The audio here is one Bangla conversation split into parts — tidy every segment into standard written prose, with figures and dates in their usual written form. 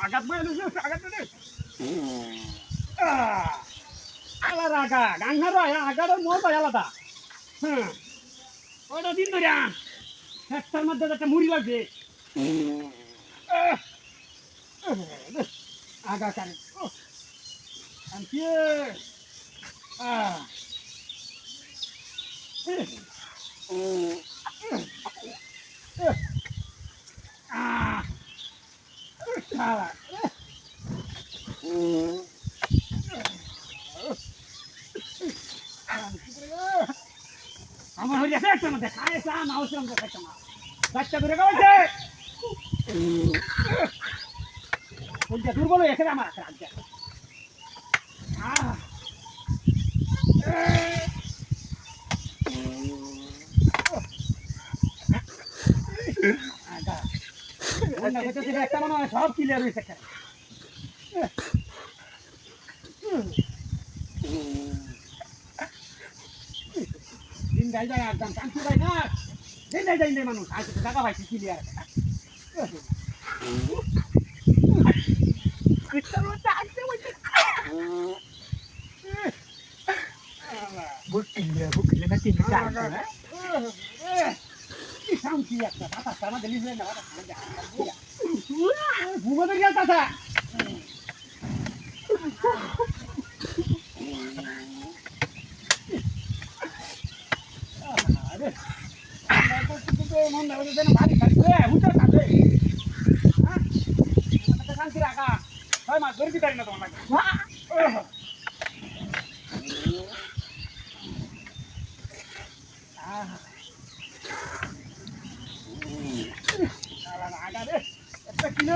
আঘাত মারে আঘাত দে আলাদা আগা গাঙ্গার আগার মজা আলাদা হ্যাঁ ওটা দিন ধরে একটার মধ্যে একটা মুড়ি লাগছে আগা কারে আনছি আমার হয়ে গেছে একটা মধ্যে খায় চা না হচ্ছে আমাদের খাইতে না বাচ্চা ধরে খাওয়াইছে কোনটা দুর্বল হয়ে গেছে আমার রাজ্যে একটা মনে হয় সব ক্লিয়ার হয়েছে দিন যাই যায় একদম কান্তি ভাই না দিন যাই যাই মানুষ আজ টাকা পাইছি ক্লিয়ার ঘুমাতে গেল দাদা ভারী খাচ্ছে বুঝতে পারবে শান্তি রাখা হয় মাছ ধরে দিতে পারি না তোমার আগারে একটা কিলো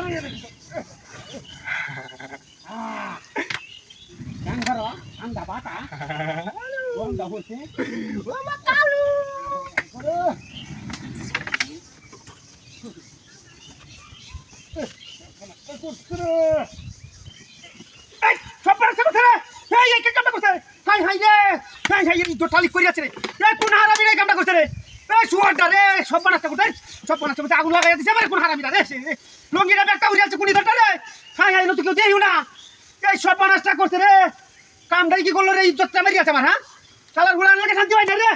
গাঙ্গার ঠান্ডা বাতা গন্ধ হচ্ছে আগুন লাগাই দিছে কোন হারামিরা রে লঙ্গিরা ব্যাগটা উড়ে আছে কোনি ধরটা রে হাই হাই তো কেউ দেইও না এই সব মানুষটা করছে রে কামটাই কি করলো রে ইজ্জতটা মেরে গেছে আমার হ্যাঁ শালার গুলার লাগে শান্তি হয় না রে